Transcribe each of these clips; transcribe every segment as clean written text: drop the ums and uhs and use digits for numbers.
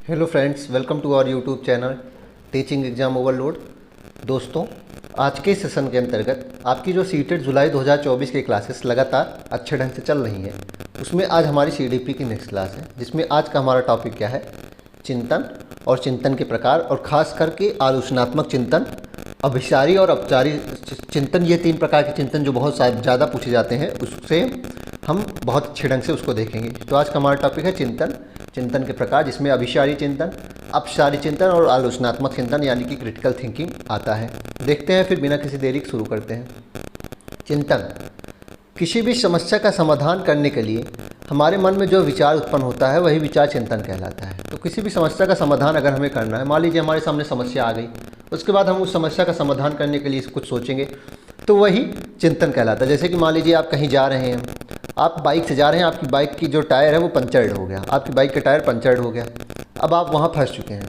Hello friends, welcome to our YouTube channel teaching exam overload. दोस्तों, आज के session के अंतर्गत आपकी जो सीटेट जुलाई 2024 की क्लासेस लगातार अच्छे ढंग से चल रही हैं, उसमें आज हमारी सीडीपी की नेक्स्ट क्लास है, जिसमें आज का हमारा टॉपिक क्या है? चिंतन और चिंतन के प्रकार, और ख़ास करके आलोचनात्मक चिंतन, अभिसारी और औपचारिक चिंतन। ये तीन प्रकार के चिंतन जो बहुत ज़्यादा पूछे जाते हैं, उससे हम बहुत अच्छे ढंग से उसको देखेंगे। तो आज का हमारा टॉपिक है चिंतन, चिंतन के प्रकार, जिसमें अभिसारी चिंतन, अपसारी चिंतन और आलोचनात्मक चिंतन यानी कि क्रिटिकल थिंकिंग आता है। देखते हैं, फिर बिना किसी देरी के शुरू करते हैं। चिंतन किसी भी समस्या का समाधान करने के लिए हमारे मन में जो विचार उत्पन्न होता है, वही विचार चिंतन कहलाता है। तो किसी भी समस्या का समाधान अगर हमें करना है, मान लीजिए हमारे सामने समस्या आ गई, उसके बाद हम उस समस्या का समाधान करने के लिए कुछ सोचेंगे, तो वही चिंतन कहलाता है। जैसे कि मान लीजिए आप कहीं जा रहे हैं, आप बाइक से जा रहे हैं, आपकी बाइक की जो टायर है वो पंचर्ड हो गया, आपकी बाइक का टायर पंचर्ड हो गया, अब आप वहाँ फंस चुके हैं।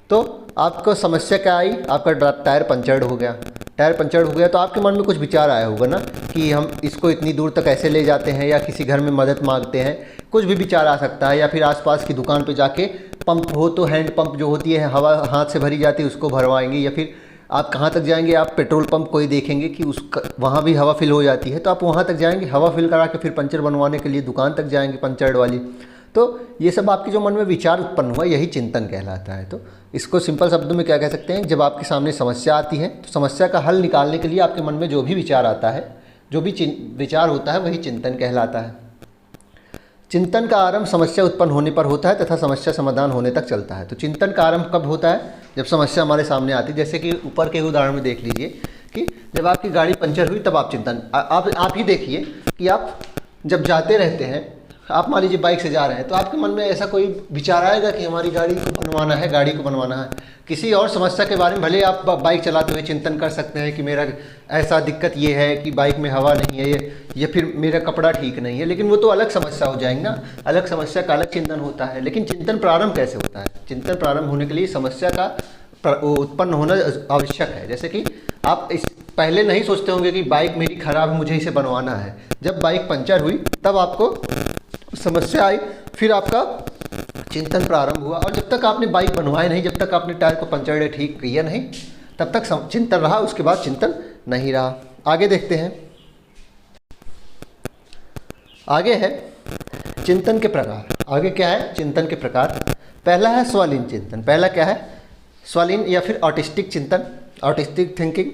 तो आपको समस्या क्या आई? आपका टायर पंचर्ड हो गया। टायर पंचर्ड हो गया तो आपके मन में कुछ विचार आया होगा ना कि हम इसको इतनी दूर तक कैसे ले जाते हैं, या किसी घर में मदद मांगते हैं, कुछ भी विचार आ सकता है। या फिर आसपास की दुकान पे जाके पंप हो तो हैंड पंप जो होती है, हवा हाथ से भरी जाती है, उसको भरवाएंगे। या फिर आप कहाँ तक जाएंगे? आप पेट्रोल पंप कोई देखेंगे कि उसका वहाँ भी हवा फिल हो जाती है, तो आप वहाँ तक जाएंगे, हवा फिल करा के फिर पंचर बनवाने के लिए दुकान तक जाएंगे पंचर्ड वाली। तो ये सब आपके जो मन में विचार उत्पन्न हुआ, यही चिंतन कहलाता है। तो इसको सिंपल शब्दों में क्या कह सकते हैं? जब आपके सामने समस्या आती है, तो समस्या का हल निकालने के लिए आपके मन में जो भी विचार आता है, जो भी विचार होता है, वही चिंतन कहलाता है। चिंतन का आरंभ समस्या उत्पन्न होने पर होता है तथा समस्या समाधान होने तक चलता है। तो चिंतन का आरंभ कब होता है? जब समस्या हमारे सामने आती है। जैसे कि ऊपर के उदाहरण में देख लीजिए कि जब आपकी गाड़ी पंचर हुई, तब आप चिंतन आप ही देखिए कि आप जब जाते रहते हैं, आप मान लीजिए बाइक से जा रहे हैं, तो आपके मन में ऐसा कोई विचार आएगा कि हमारी गाड़ी को बनवाना है, गाड़ी को बनवाना है। किसी और समस्या के बारे में भले आप बाइक चलाते हुए चिंतन कर सकते हैं कि मेरा ऐसा दिक्कत ये है कि बाइक में हवा नहीं है, ये फिर मेरा कपड़ा ठीक नहीं है, लेकिन वो तो अलग समस्या हो जाएगी ना, अलग समस्या का अलग चिंतन होता है। लेकिन चिंतन प्रारंभ कैसे होता है? चिंतन प्रारंभ होने के लिए समस्या का उत्पन्न होना आवश्यक है। जैसे कि आप इस पहले नहीं सोचते होंगे कि बाइक मेरी खराब है, मुझे इसे बनवाना है। जब बाइक पंचर हुई, तब आपको समस्या आई, फिर आपका चिंतन प्रारंभ हुआ। और जब तक आपने बाइक बनवाए नहीं, जब तक आपने टायर को पंचर ठीक किया नहीं, तब तक चिंतन रहा, उसके बाद चिंतन नहीं रहा। आगे देखते हैं। आगे है चिंतन के प्रकार। आगे क्या है? चिंतन के प्रकार। पहला है स्वलीन चिंतन। पहला क्या है? स्वलीन या फिर ऑटिस्टिक चिंतन, ऑटिस्टिक थिंकिंग।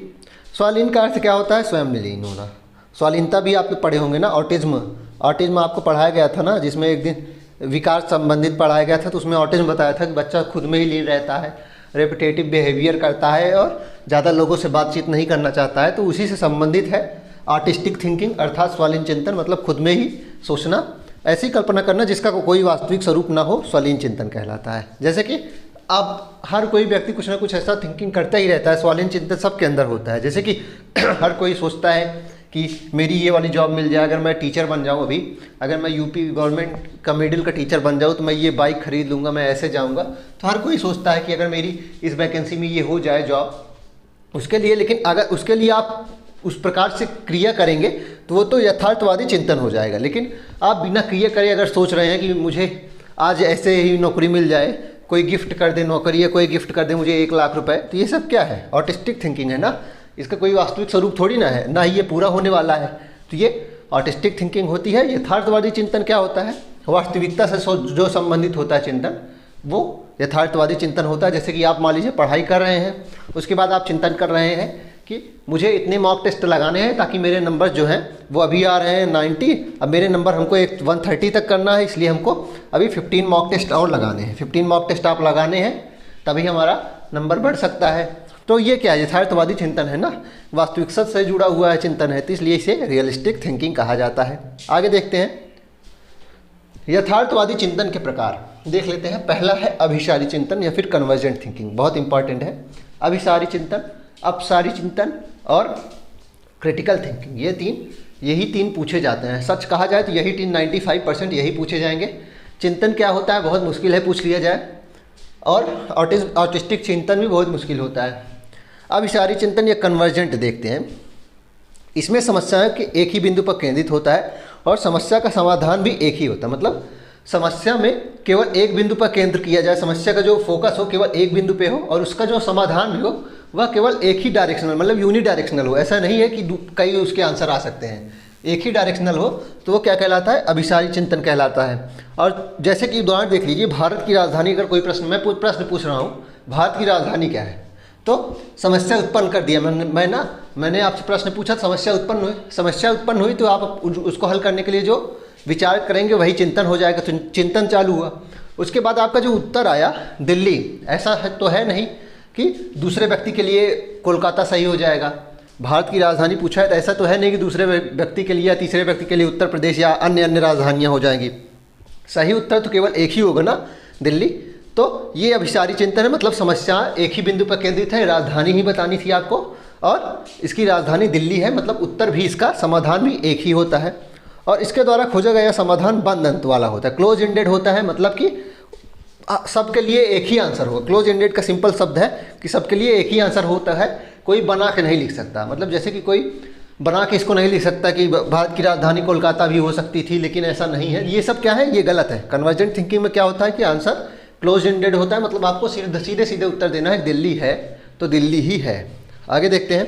स्वलीन का अर्थ क्या होता है? स्वयं में लीन होना। स्वालीनता भी आप पढ़े होंगे ना, ऑटिज्म। ऑटिज्म आपको पढ़ाया गया था ना, जिसमें एक दिन विकार संबंधित पढ़ाया गया था, तो उसमें ऑटिज्म बताया था कि बच्चा खुद में ही लीन रहता है, रेपिटेटिव बिहेवियर करता है और ज़्यादा लोगों से बातचीत नहीं करना चाहता है। तो उसी से संबंधित है आर्टिस्टिक थिंकिंग, अर्थात स्वलीन चिंतन, मतलब खुद में ही सोचना, ऐसी कल्पना करना जिसका कोई वास्तविक स्वरूप ना हो, स्वलीन चिंतन कहलाता है। जैसे कि अब हर कोई व्यक्ति कुछ ना कुछ ऐसा थिंकिंग करता ही रहता है, स्वलीन चिंतन सबके अंदर होता है। जैसे कि हर कोई सोचता है कि मेरी ये वाली जॉब मिल जाए, अगर मैं टीचर बन जाऊँ, अभी अगर मैं यूपी गवर्नमेंट का मिडिल का टीचर बन जाऊँ, तो मैं ये बाइक खरीद लूँगा, मैं ऐसे जाऊँगा। तो हर कोई सोचता है कि अगर मेरी इस वैकेंसी में ये हो जाए जॉब, उसके लिए। लेकिन अगर उसके लिए आप उस प्रकार से क्रिया करेंगे, तो वो तो यथार्थवादी चिंतन हो जाएगा। लेकिन आप बिना क्रिया करे अगर सोच रहे हैं कि मुझे आज ऐसे ही नौकरी मिल जाए, कोई गिफ्ट कर दे नौकरी, या कोई गिफ्ट कर दे मुझे 1 लाख रुपए, तो ये सब क्या है? ऑटिस्टिक थिंकिंग है ना। इसका कोई वास्तविक स्वरूप थोड़ी ना है, ना ही ये पूरा होने वाला है। तो ये ऑटिस्टिक थिंकिंग होती है। यथार्थवादी चिंतन क्या होता है? वास्तविकता से जो संबंधित होता है चिंतन, वो यथार्थवादी चिंतन होता है। जैसे कि आप मान लीजिए पढ़ाई कर रहे हैं, उसके बाद आप चिंतन कर रहे हैं कि मुझे इतने मॉक टेस्ट लगाने हैं ताकि मेरे नंबर जो हैं वो अभी आ रहे हैं 90, अब मेरे नंबर हमको 130 तक करना है, इसलिए हमको अभी 15 मॉक टेस्ट और लगाने हैं। 15 मॉक टेस्ट आप लगाने हैं, तभी हमारा नंबर बढ़ सकता है। तो ये क्या है? यथार्थवादी चिंतन है ना, वास्तविक सच से जुड़ा हुआ है चिंतन है, तो इसलिए इसे रियलिस्टिक थिंकिंग कहा जाता है। आगे देखते हैं यथार्थवादी चिंतन के प्रकार। देख लेते हैं। पहला है अभिसारी चिंतन या फिर कन्वर्जेंट थिंकिंग, बहुत इंपॉर्टेंट है। अभिसारी चिंतन, अपसारी चिंतन और क्रिटिकल थिंकिंग, यही तीन पूछे जाते हैं। सच कहा जाए तो यही 95% यही पूछे जाएंगे। चिंतन क्या होता है? बहुत मुश्किल है पूछ लिया जाए। और ऑटिस्टिक चिंतन भी बहुत मुश्किल होता है। अभिसारी चिंतन या कन्वर्जेंट देखते हैं। इसमें समस्याएं के एक ही बिंदु पर केंद्रित होता है और समस्या का समाधान भी एक ही होता है। मतलब समस्या में केवल एक बिंदु पर केंद्र किया जाए, समस्या का जो फोकस हो केवल एक बिंदु पे हो और उसका जो समाधान भी हो वह केवल एक ही डायरेक्शनल मतलब यूनिडायरेक्शनल हो। ऐसा नहीं है कि कई उसके आंसर आ सकते हैं, एक ही डायरेक्शनल हो तो वो क्या कहलाता है, अभिसारी चिंतन कहलाता है। और जैसे कि उदाहरण देख लीजिए, भारत की राजधानी, अगर कोई प्रश्न प्रश्न पूछ रहा हूँ भारत की राजधानी क्या है, तो समस्या उत्पन्न कर दिया मैंने आपसे प्रश्न पूछा, समस्या उत्पन्न हुई तो आप उसको हल करने के लिए जो विचार करेंगे वही चिंतन हो जाएगा, तो चिंतन चालू हुआ। उसके बाद आपका जो उत्तर आया दिल्ली, ऐसा तो है नहीं कि दूसरे व्यक्ति के लिए कोलकाता सही हो जाएगा। भारत की राजधानी पूछा है तो ऐसा तो है नहीं कि दूसरे व्यक्ति के लिए या तीसरे व्यक्ति के लिए उत्तर प्रदेश या अन्य राजधानियाँ हो जाएंगी। सही उत्तर तो केवल एक ही होगा ना, दिल्ली। तो ये अभिसारी चिंतन है, मतलब समस्या एक ही बिंदु पर केंद्रित है, राजधानी ही बतानी थी आपको और इसकी राजधानी दिल्ली है, मतलब उत्तर भी इसका समाधान भी एक ही होता है। और इसके द्वारा खोजा गया समाधान बंद अंत वाला होता है, क्लोज एंडेड होता है, मतलब कि सबके लिए एक ही आंसर होगा। क्लोज एंडेड का सिंपल शब्द है कि सबके लिए एक ही आंसर होता है, कोई बना के नहीं लिख सकता। मतलब जैसे कि कोई बना के इसको नहीं लिख सकता कि भारत की राजधानी कोलकाता भी हो सकती थी, लेकिन ऐसा नहीं है। ये सब क्या है, ये गलत है। कन्वर्जेंट थिंकिंग में क्या होता है कि आंसर क्लोज एंडेड होता है, मतलब आपको सीधे सीधे उत्तर देना है, दिल्ली है तो दिल्ली ही है। आगे देखते हैं,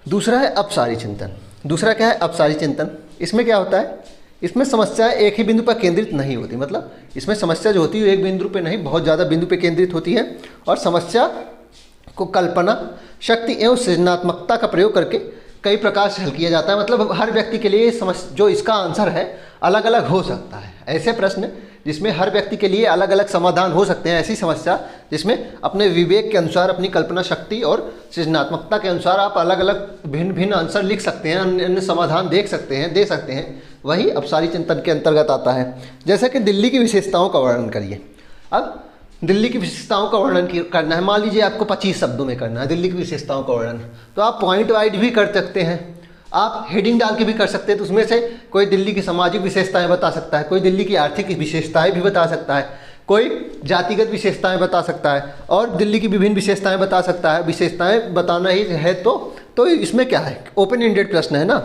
दूसरा है अपसारी चिंतन। दूसरा क्या है, अपसारी चिंतन। इसमें क्या होता है, इसमें समस्या एक ही बिंदु पर केंद्रित नहीं होती, मतलब इसमें समस्या जो होती है एक बिंदु पे नहीं, बहुत ज़्यादा बिंदु पे केंद्रित होती है और समस्या को कल्पना शक्ति एवं सृजनात्मकता का प्रयोग करके कई प्रकार से हल किया जाता है। मतलब हर व्यक्ति के लिए जो इसका आंसर है अलग अलग हो सकता है। ऐसे प्रश्न जिसमें हर व्यक्ति के लिए अलग अलग समाधान हो सकते हैं, ऐसी समस्या जिसमें अपने विवेक के अनुसार, अपनी कल्पना शक्ति और सृजनात्मकता के अनुसार आप अलग अलग भिन्न भिन्न आंसर लिख सकते हैं, अन्य समाधान दे सकते हैं, वही अपसारी चिंतन के अंतर्गत आता है। जैसे कि दिल्ली की विशेषताओं का वर्णन करिए। अब दिल्ली की विशेषताओं का वर्णन करना है, मान लीजिए आपको 25 शब्दों में करना है दिल्ली की विशेषताओं का वर्णन, तो आप पॉइंट वाइज भी कर सकते हैं, आप हेडिंग डाल के भी कर सकते हैं। तो उसमें से कोई दिल्ली की सामाजिक विशेषताएं बता सकता है, कोई दिल्ली की आर्थिक विशेषताएं भी बता सकता है, कोई जातिगत विशेषताएं बता सकता है और दिल्ली की विभिन्न विशेषताएं बता सकता है। विशेषताएं बताना ही है तो इसमें क्या है, ओपन एंडेड प्रश्न है ना।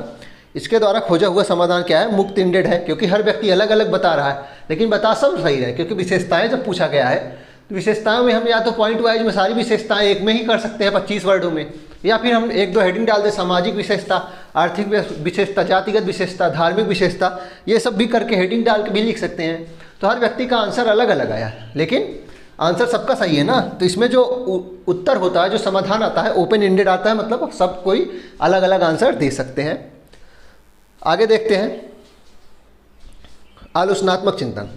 इसके द्वारा खोजा हुआ समाधान क्या है, मुक्त एंडेड है, क्योंकि हर व्यक्ति अलग अलग बता रहा है, लेकिन बता सब सही रहे। क्योंकि विशेषताएं जब पूछा गया है तो विशेषताओं में हम या तो पॉइंट वाइज में सारी विशेषताएं एक में ही कर सकते हैं 25 वर्डों में, या फिर हम एक दो हेडिंग डाल दें, सामाजिक विशेषता, आर्थिक विशेषता, जातिगत विशेषता, धार्मिक विशेषता, ये सब भी करके हेडिंग डाल के भी लिख सकते हैं। तो हर व्यक्ति का आंसर अलग अलग आया, लेकिन आंसर सबका सही है ना। तो इसमें जो उत्तर होता है, जो समाधान आता है, ओपन एंडेड आता है, मतलब सब कोई अलग अलग आंसर दे सकते हैं। आगे देखते हैं, आलोचनात्मक चिंतन।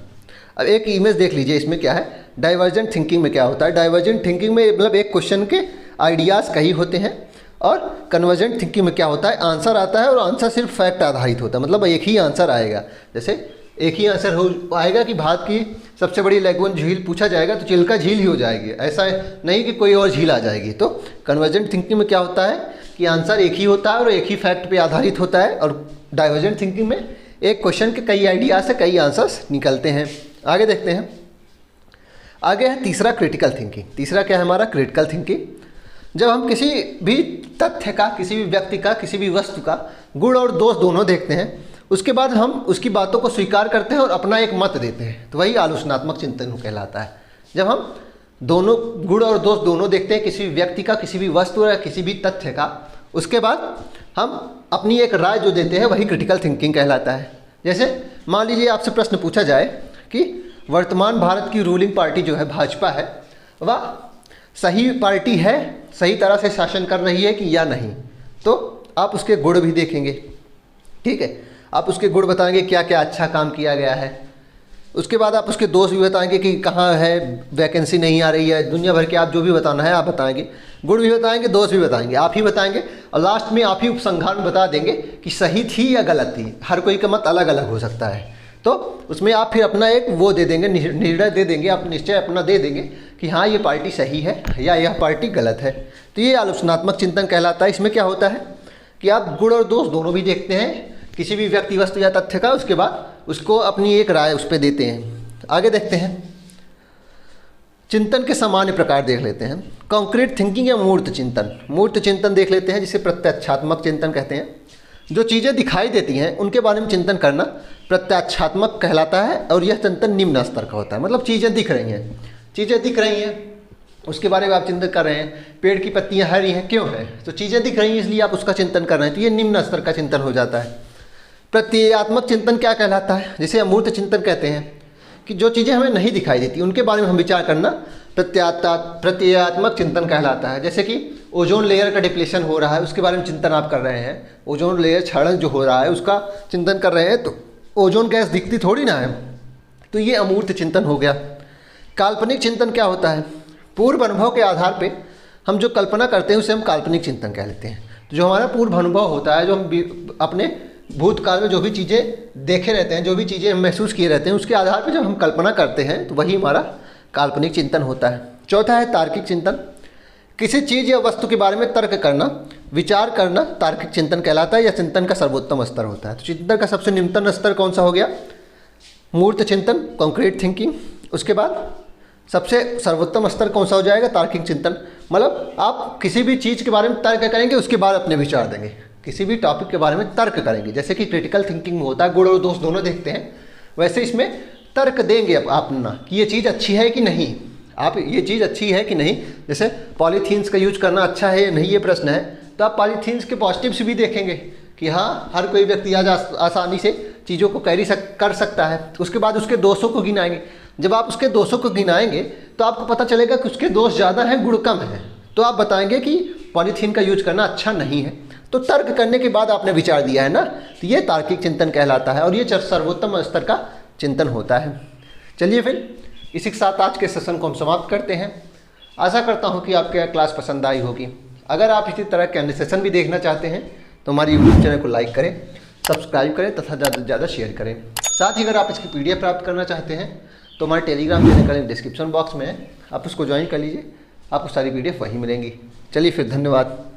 अब एक इमेज देख लीजिए, इसमें क्या है, डाइवर्जेंट थिंकिंग में क्या होता है। डाइवर्जेंट थिंकिंग में मतलब एक क्वेश्चन के आइडियाज़ कई होते हैं, और कन्वर्जेंट थिंकिंग में क्या होता है, आंसर आता है और आंसर सिर्फ फैक्ट आधारित होता है, मतलब एक ही आंसर आएगा। जैसे एक ही आंसर आएगा कि भारत की सबसे बड़ी लैगून झील पूछा जाएगा तो चिल्का झील ही हो जाएगी, ऐसा नहीं कि कोई और झील आ जाएगी। तो कन्वर्जेंट थिंकिंग में क्या होता है कि आंसर एक ही होता है और एक ही फैक्ट पे आधारित होता है, और डाइवर्जेंट थिंकिंग में एक क्वेश्चन के कई आइडिया से कई आंसर्स निकलते हैं। आगे देखते हैं, आगे है तीसरा क्रिटिकल थिंकिंग। तीसरा क्या है हमारा, क्रिटिकल थिंकिंग। जब हम किसी भी तथ्य का, किसी भी व्यक्ति का, किसी भी वस्तु का गुण और दोष दोनों देखते हैं, उसके बाद हम उसकी बातों को स्वीकार करते हैं और अपना एक मत देते हैं, तो वही आलोचनात्मक चिंतन कहलाता है। जब हम दोनों गुण और दोष दोनों देखते हैं किसी भी व्यक्ति का, किसी भी वस्तु या किसी भी तथ्य का, उसके बाद हम अपनी एक राय जो देते हैं वही क्रिटिकल थिंकिंग कहलाता है। जैसे मान लीजिए आपसे प्रश्न पूछा जाए कि वर्तमान भारत की रूलिंग पार्टी जो है भाजपा है, वह सही पार्टी है, सही तरह से शासन कर रही है कि या नहीं, तो आप उसके गुण भी देखेंगे, ठीक है। आप उसके गुण बताएंगे क्या क्या अच्छा काम किया गया है, उसके बाद आप उसके दोष भी बताएंगे कि कहाँ है वैकेंसी नहीं आ रही है, दुनिया भर के आप जो भी बताना है आप बताएंगे, गुण भी बताएंगे, दोष भी बताएंगे, आप ही बताएंगे, और लास्ट में आप ही उपसंहार बता देंगे कि सही थी या गलत थी। हर कोई का मत अलग अलग हो सकता है, तो उसमें आप फिर अपना एक वो दे देंगे, निर्णय दे देंगे, आप निश्चय अपना दे देंगे कि हाँ ये पार्टी सही है या यह पार्टी गलत है। तो ये आलोचनात्मक चिंतन कहलाता है। इसमें क्या होता है कि आप गुण और दोष दोनों भी देखते हैं किसी भी व्यक्ति, वस्तु या तथ्य का, उसके बाद उसको अपनी एक राय उस पर देते हैं। आगे देखते हैं, चिंतन के सामान्य प्रकार देख लेते हैं। कॉन्क्रीट थिंकिंग या मूर्त चिंतन। मूर्त चिंतन देख लेते हैं, जिसे प्रत्यक्षात्मक चिंतन कहते हैं। जो चीज़ें दिखाई देती हैं उनके बारे में चिंतन करना प्रत्याक्षात्मक कहलाता है और यह चिंतन निम्न स्तर का होता है। मतलब चीज़ें दिख रही हैं, उसके बारे में आप चिंतन कर रहे हैं। पेड़ की पत्तियां हरी हैं, क्यों है? तो चीज़ें दिख रही हैं इसलिए आप उसका चिंतन कर रहे हैं, तो ये निम्न स्तर का चिंतन हो जाता है। प्रत्ययात्मक चिंतन क्या कहलाता है? जिसे अमूर्त चिंतन कहते हैं, कि जो चीज़ें हमें नहीं दिखाई देती उनके बारे में हम विचार करना प्रत्ययात्मक चिंतन कहलाता है। जैसे कि ओजोन लेयर का डिप्लेशन हो रहा है, उसके बारे में चिंतन आप कर रहे हैं। ओजोन लेयर क्षरण जो हो रहा है उसका चिंतन कर रहे हैं, तो ओजोन गैस दिखती थोड़ी ना है, तो ये अमूर्त चिंतन हो गया। काल्पनिक चिंतन क्या होता है? पूर्व अनुभव के आधार पे हम जो कल्पना करते हैं उसे हम काल्पनिक चिंतन कह लेते हैं। तो जो हमारा पूर्व अनुभव होता है, जो हम अपने भूतकाल में जो भी चीज़ें देखे रहते हैं, जो भी चीज़ें हम महसूस किए रहते हैं, उसके आधार पे जब हम कल्पना करते हैं तो वही हमारा काल्पनिक चिंतन होता है। चौथा है तार्किक चिंतन। किसी चीज़ या वस्तु के बारे में तर्क करना, विचार करना तार्किक चिंतन कहलाता है, या चिंतन का सर्वोत्तम स्तर होता है। तो चिंतन का सबसे निम्नतम स्तर कौन सा हो गया? मूर्त चिंतन, कॉन्क्रीट थिंकिंग। उसके बाद सबसे सर्वोत्तम स्तर कौन सा हो जाएगा? तार्किक चिंतन। मतलब आप किसी भी चीज़ के बारे में तर्क करेंगे, उसके बाद अपने विचार देंगे। किसी भी टॉपिक के बारे में तर्क करेंगे, जैसे कि क्रिटिकल थिंकिंग में होता है, गुण और दोष दोनों देखते हैं, वैसे इसमें तर्क देंगे आप अपना कि ये चीज़ अच्छी है कि नहीं, आप ये चीज़ अच्छी है कि नहीं। जैसे पॉलीथीन्स का यूज करना अच्छा है या नहीं, ये प्रश्न है, तो आप पॉलीथीन्स के पॉजिटिव्स भी देखेंगे कि हाँ, हर कोई व्यक्ति आज आसानी से चीज़ों को कर सकता है। उसके बाद उसके दोषों को गिनाएंगे। जब आप उसके दोषों को गिनाएंगे तो आपको पता चलेगा कि उसके दोष ज़्यादा हैं, गुण कम है, तो आप बताएंगे कि पॉलीथीन का यूज करना अच्छा नहीं है। तो तर्क करने के बाद आपने विचार दिया है ना, तो ये तार्किक चिंतन कहलाता है और ये सर्वोत्तम स्तर का चिंतन होता है। चलिए फिर इसी के साथ आज के सेशन को हम समाप्त करते हैं। आशा करता हूँ कि आपके क्लास पसंद आई होगी। अगर आप इसी तरह के अन्य सेशन भी देखना चाहते हैं तो हमारे यूट्यूब चैनल को लाइक करें, सब्सक्राइब करें तथा ज़्यादा से ज़्यादा शेयर करें। साथ ही अगर आप इसकी PDF प्राप्त करना चाहते हैं तो हमारे टेलीग्राम चैनल का लिंक डिस्क्रिप्शन बॉक्स में है, आप उसको ज्वाइन कर लीजिए, आपको सारी PDF वहीं मिलेंगी। चलिए फिर, धन्यवाद।